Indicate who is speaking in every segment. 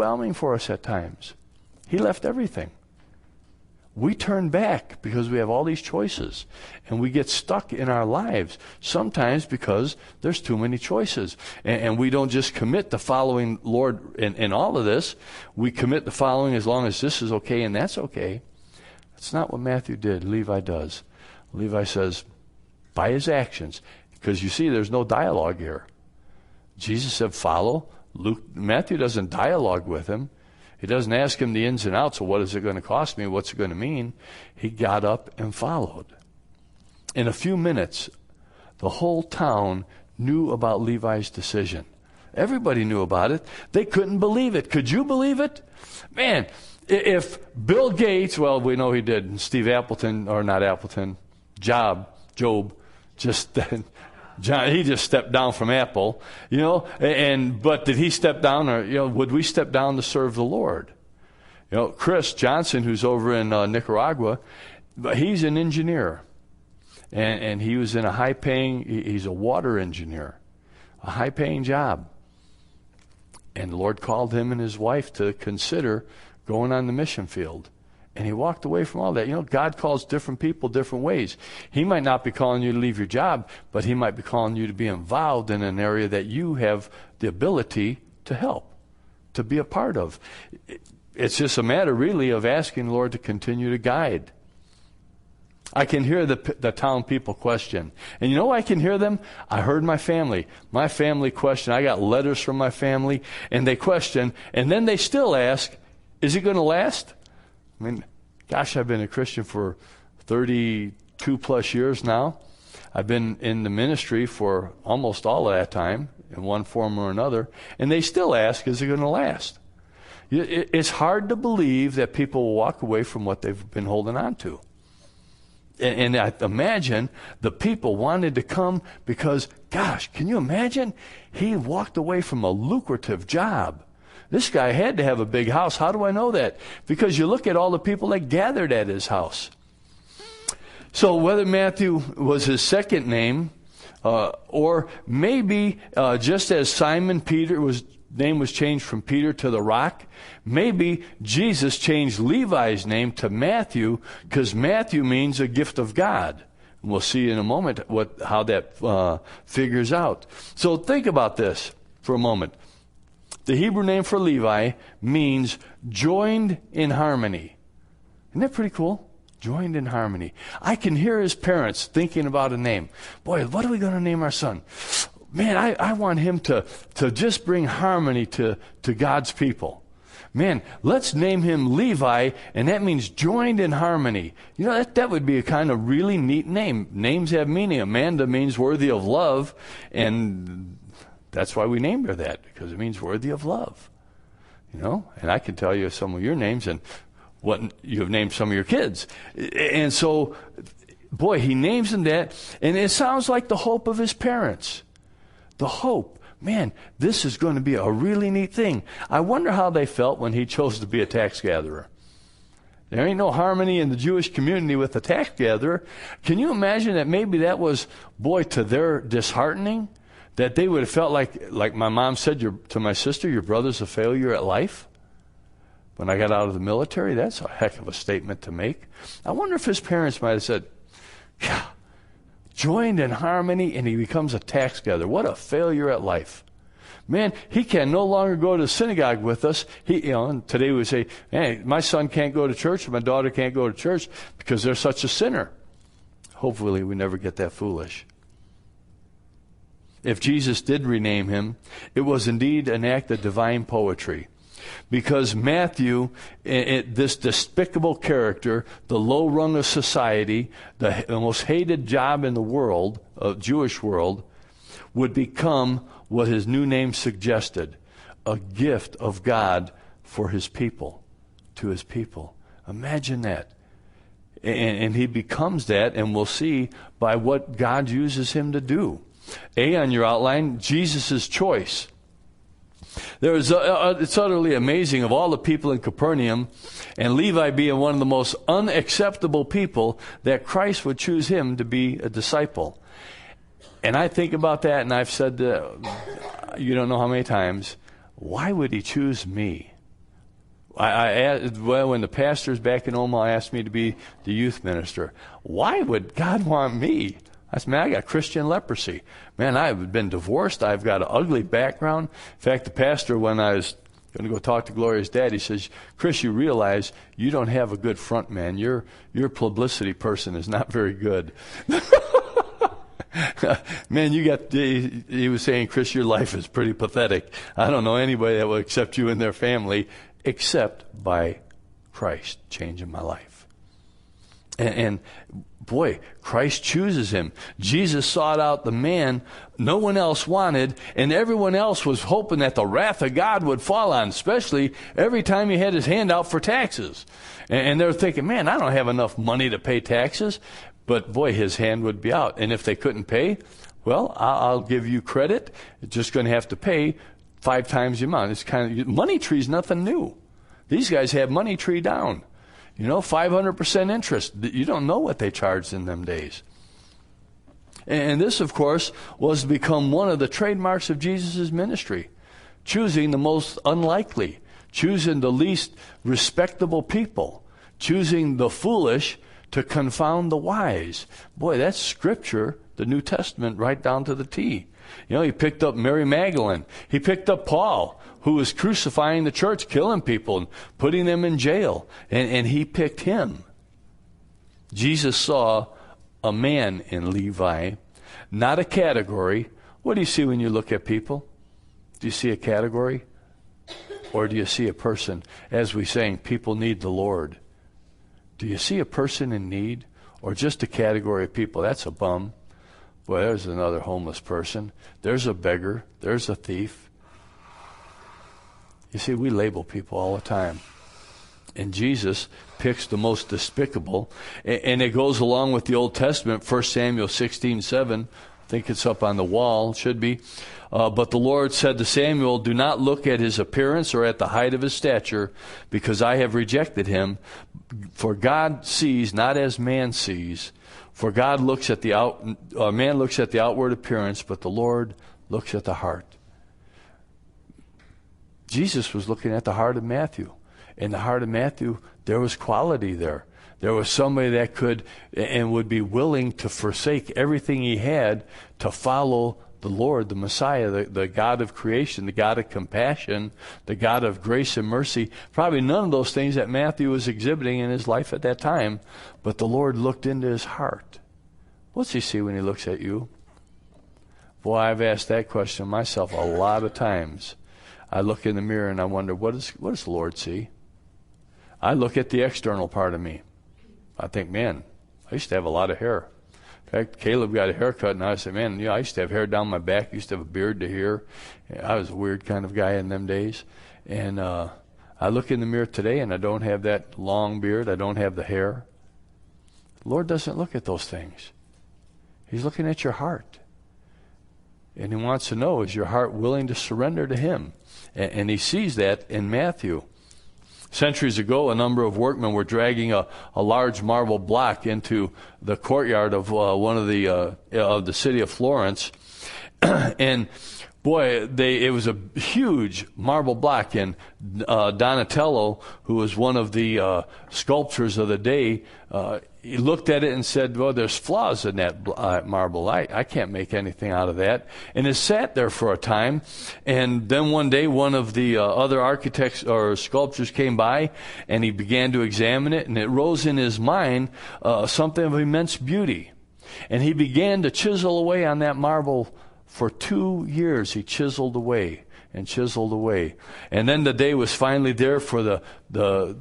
Speaker 1: overwhelming for us at times. He left everything. We turn back because we have all these choices, and we get stuck in our lives, sometimes because there's too many choices. And we don't just commit to following Lord in all of this. We commit to following as long as this is okay and that's okay. That's not what Matthew did. Levi does. Levi says, by his actions, because you see there's no dialogue here. Jesus said follow. Matthew doesn't dialogue with him. He doesn't ask him the ins and outs of what is it going to cost me, what's it going to mean. He got up and followed. In a few minutes, the whole town knew about Levi's decision. Everybody knew about it. They couldn't believe it. Could you believe it? Man, if Bill Gates, well, we know he did, and Steve Appleton, or not Appleton, Job, just he just stepped down from Apple, but did he step down, or would we step down to serve the Lord? Chris Johnson, who's over in Nicaragua, he's an engineer, and he was in he's a water engineer, a high-paying job, and the Lord called him and his wife to consider going on the mission field. And he walked away from all that. God calls different people different ways. He might not be calling you to leave your job, but he might be calling you to be involved in an area that you have the ability to help, to be a part of. It's just a matter, really, of asking the Lord to continue to guide. I can hear the town people question. And I can hear them? I heard my family. My family question. I got letters from my family, and they question, and then they still ask, is it going to last? I mean, gosh, I've been a Christian for 32 plus years now. I've been in the ministry for almost all of that time in one form or another. And they still ask, is it going to last? It's hard to believe that people will walk away from what they've been holding on to. And I imagine the people wanted to come because, gosh, can you imagine? He walked away from a lucrative job. This guy had to have a big house. How do I know that? Because you look at all the people that gathered at his house. So whether Matthew was his second name, or maybe just as Simon Peter name was changed from Peter to the Rock, maybe Jesus changed Levi's name to Matthew because Matthew means a gift of God. And we'll see in a moment how that figures out. So think about this for a moment. The Hebrew name for Levi means joined in harmony. Isn't that pretty cool? Joined in harmony. I can hear his parents thinking about a name. Boy, what are we going to name our son? Man, I want him to just bring harmony to God's people. Man, let's name him Levi, and that means joined in harmony. That would be a kind of really neat name. Names have meaning. Amanda means worthy of love, and that's why we named her that, because it means worthy of love. And I can tell you some of your names and what you have named some of your kids. And so, boy, he names them that, and it sounds like the hope of his parents. The hope. Man, this is going to be a really neat thing. I wonder how they felt when he chose to be a tax gatherer. There ain't no harmony in the Jewish community with a tax gatherer. Can you imagine that maybe that was, to their disheartening? That they would have felt like my mom said to my sister, your brother's a failure at life. When I got out of the military, that's a heck of a statement to make. I wonder if his parents might have said, yeah, joined in harmony, and he becomes a tax gatherer. What a failure at life. Man, he can no longer go to the synagogue with us. And today we say, hey, my son can't go to church, my daughter can't go to church because they're such a sinner. Hopefully we never get that foolish. If Jesus did rename him, it was indeed an act of divine poetry. Because Matthew, this despicable character, the low rung of society, the most hated job in the world, Jewish world, would become what his new name suggested, a gift of God for his people, to his people. Imagine that. And he becomes that, and we'll see by what God uses him to do. On your outline, Jesus' choice. It's utterly amazing of all the people in Capernaum, and Levi being one of the most unacceptable people, that Christ would choose him to be a disciple. And I think about that, and I've said, you don't know how many times, why would he choose me? when the pastors back in Omaha asked me to be the youth minister, why would God want me? I said, man, I got Christian leprosy. Man, I've been divorced. I've got an ugly background. In fact, the pastor, when I was going to go talk to Gloria's dad, he says, Chris, you realize you don't have a good front man. Your publicity person is not very good. Man, he was saying, Chris, your life is pretty pathetic. I don't know anybody that will accept you in their family except by Christ changing my life. And boy, Christ chooses him. Jesus sought out the man no one else wanted, and everyone else was hoping that the wrath of God would fall on, especially every time he had his hand out for taxes. And they're thinking, man, I don't have enough money to pay taxes. But boy, his hand would be out. And if they couldn't pay, well, I'll give you credit. You're just going to have to pay 5 times the amount. It's kind of, money tree's nothing new. These guys have money tree down. 500% interest. You don't know what they charged in them days. And this, of course, was to become one of the trademarks of Jesus' ministry. Choosing the most unlikely. Choosing the least respectable people. Choosing the foolish to confound the wise. Boy, that's Scripture, the New Testament, right down to the T. He picked up Mary Magdalene. He picked up Paul, who was crucifying the church, killing people, and putting them in jail. And he picked him. Jesus saw a man in Levi, not a category. What do you see when you look at people? Do you see a category? Or do you see a person? As we sang, people need the Lord. Do you see a person in need, or just a category of people? That's a bum. Boy, there's another homeless person. There's a beggar. There's a thief. You see, we label people all the time. And Jesus picks the most despicable. And it goes along with the Old Testament, 1 Samuel 16:7. I think it's up on the wall. It should be. But the Lord said to Samuel, do not look at his appearance or at the height of his stature, because I have rejected him. For God sees not as man sees. For God looks at man looks at the outward appearance, but the Lord looks at the heart. Jesus was looking at the heart of Matthew. In the heart of Matthew, there was quality there. There was somebody that could and would be willing to forsake everything he had to follow the Lord, the Messiah, the God of creation, the God of compassion, the God of grace and mercy. Probably none of those things that Matthew was exhibiting in his life at that time, but the Lord looked into his heart. What's he see when he looks at you? Boy, I've asked that question myself a lot of times. I look in the mirror and I wonder, what does the Lord see? I look at the external part of me. I think, man, I used to have a lot of hair. In fact, Caleb got a haircut, and I said, man, I used to have hair down my back. I used to have a beard to here. I was a weird kind of guy in them days. And I look in the mirror today, and I don't have that long beard. I don't have the hair. The Lord doesn't look at those things. He's looking at your heart. And he wants to know, is your heart willing to surrender to him? And he sees that in Matthew. Centuries ago, a number of workmen were dragging a large marble block into the courtyard of one of the city of Florence, and boy, it was a huge marble block. And Donatello, who was one of the sculptors of the day, he looked at it and said, well, there's flaws in that marble. I can't make anything out of that. And it sat there for a time. And then one day, one of the other architects or sculptors came by, and he began to examine it. And it rose in his mind something of immense beauty. And he began to chisel away on that marble. For 2 years, he chiseled away and chiseled away. And then the day was finally there for the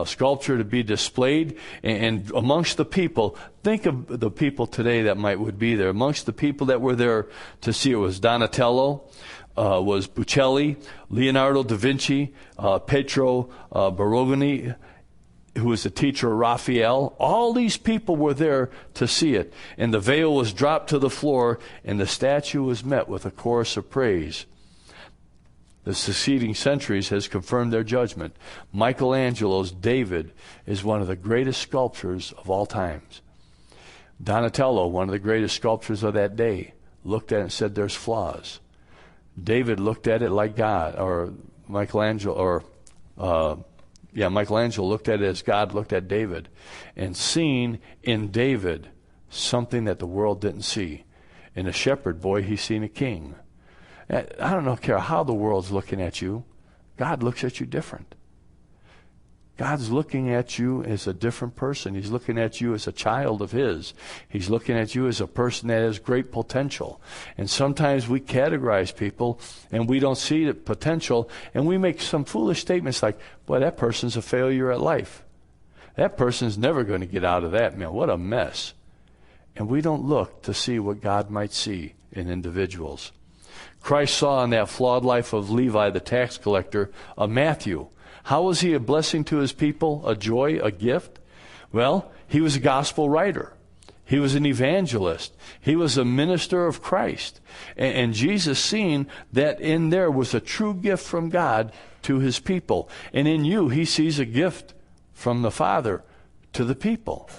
Speaker 1: sculpture to be displayed. And amongst the people, think of the people today that would be there. Amongst the people that were there to see it was Donatello, was Botticelli, Leonardo da Vinci, Pietro Barogni, who was the teacher of Raphael. All these people were there to see it. And the veil was dropped to the floor, and the statue was met with a chorus of praise. The succeeding centuries has confirmed their judgment. Michelangelo's David is one of the greatest sculptors of all times. Donatello, one of the greatest sculptors of that day, looked at it and said there's flaws. David looked at it like God, or Michelangelo, or Michelangelo looked at it as God looked at David, and seen in David something that the world didn't see. In a shepherd boy, he's seen a king. I don't care how the world's looking at you. God looks at you different. God's looking at you as a different person. He's looking at you as a child of His. He's looking at you as a person that has great potential. And sometimes we categorize people and we don't see the potential, and we make some foolish statements like, boy, that person's a failure at life. That person's never going to get out of that, man. What a mess. And we don't look to see what God might see in individuals. Christ saw in that flawed life of Levi, the tax collector, a Matthew. How was he a blessing to his people, a joy, a gift? Well, he was a gospel writer. He was an evangelist. He was a minister of Christ. And Jesus seen that in there was a true gift from God to His people. And in you, He sees a gift from the Father to the people.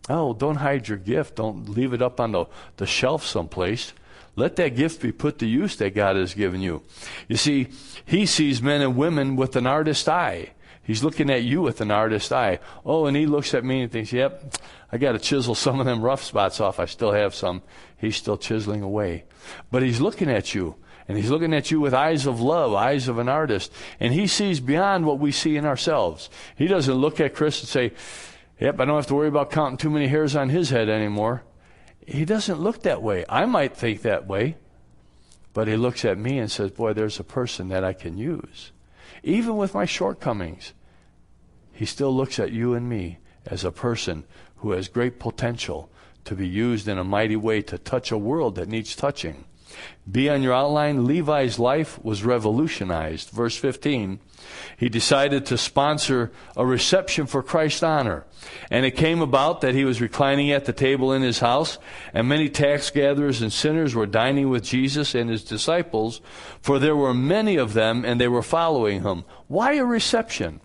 Speaker 1: Oh, don't hide your gift. Don't leave it up on the shelf someplace. Let that gift be put to use that God has given you. You see, He sees men and women with an artist's eye. He's looking at you with an artist's eye. Oh, and He looks at me and thinks, yep, I got to chisel some of them rough spots off. I still have some. He's still chiseling away. But He's looking at you, and He's looking at you with eyes of love, eyes of an artist. And He sees beyond what we see in ourselves. He doesn't look at Chris and say, yep, I don't have to worry about counting too many hairs on his head anymore. He doesn't look that way. I might think that way, but He looks at me and says, boy, there's a person that I can use. Even with my shortcomings, He still looks at you and me as a person who has great potential to be used in a mighty way to touch a world that needs touching. Be on your outline, Levi's life was revolutionized. Verse 15, he decided to sponsor a reception for Christ's honor. And it came about that he was reclining at the table in his house, and many tax gatherers and sinners were dining with Jesus and His disciples, for there were many of them, and they were following Him. Why a reception?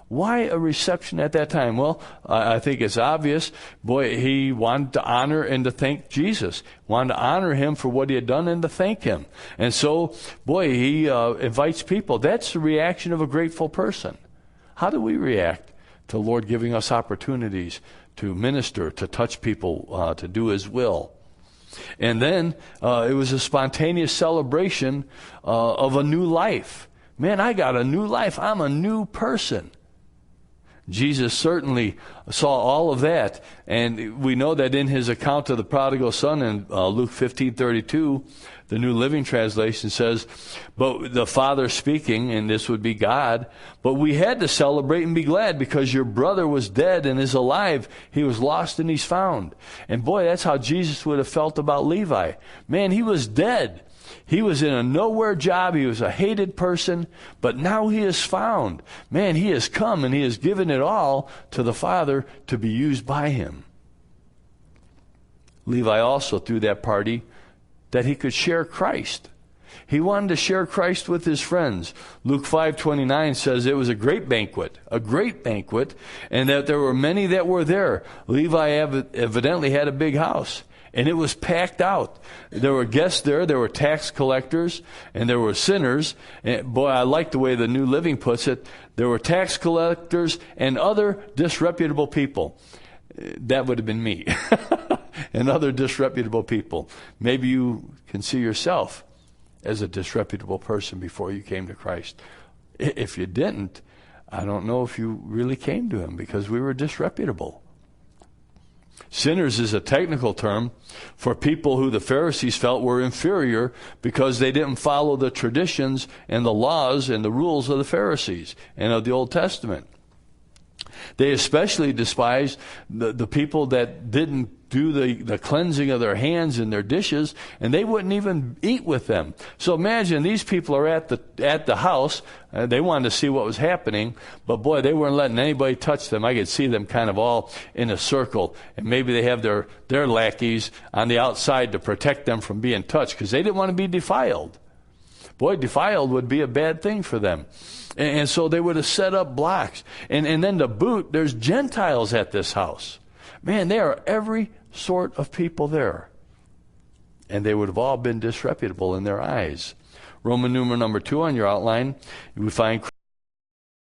Speaker 1: Why a reception at that time? Well, I think it's obvious. Boy, he wanted to honor and to thank Jesus. Wanted to honor Him for what He had done and to thank Him. And so, boy, he invites people. That's the reaction of a grateful person. How do we react to the Lord giving us opportunities to minister, to touch people, to do His will? And then it was a spontaneous celebration of a new life. Man, I got a new life. I'm a new person. Jesus certainly saw all of that, and we know that in His account of the prodigal son in Luke 15:32, the New Living Translation says, but the Father speaking, and this would be God, but we had to celebrate and be glad because your brother was dead and is alive. He was lost and he's found. And boy, that's how Jesus would have felt about Levi. Man, he was dead. He was in a nowhere job. He was a hated person, but now he is found. Man, he has come and he has given it all to the Father to be used by Him. Levi also threw that party that he could share Christ. He wanted to share Christ with his friends. Luke 5:29 says it was a great banquet, and that there were many that were there. Levi evidently had a big house. And it was packed out. There were guests there. There were tax collectors. And there were sinners. And boy, I like the way the New Living puts it. There were tax collectors and other disreputable people. That would have been me. And other disreputable people. Maybe you can see yourself as a disreputable person before you came to Christ. If you didn't, I don't know if you really came to Him, because we were disreputable. Sinners is a technical term for people who the Pharisees felt were inferior because they didn't follow the traditions and the laws and the rules of the Pharisees and of the Old Testament. They especially despised the people that didn't do the cleansing of their hands and their dishes, and they wouldn't even eat with them. So imagine these people are at the house. They wanted to see what was happening, but boy, they weren't letting anybody touch them. I could see them kind of all in a circle, and maybe they have their lackeys on the outside to protect them from being touched because they didn't want to be defiled. Boy, defiled would be a bad thing for them. And so they would have set up blocks. And then to boot, there's Gentiles at this house. Man, there are every sort of people there. And they would have all been disreputable in their eyes. Roman numeral number 2 on your outline, we find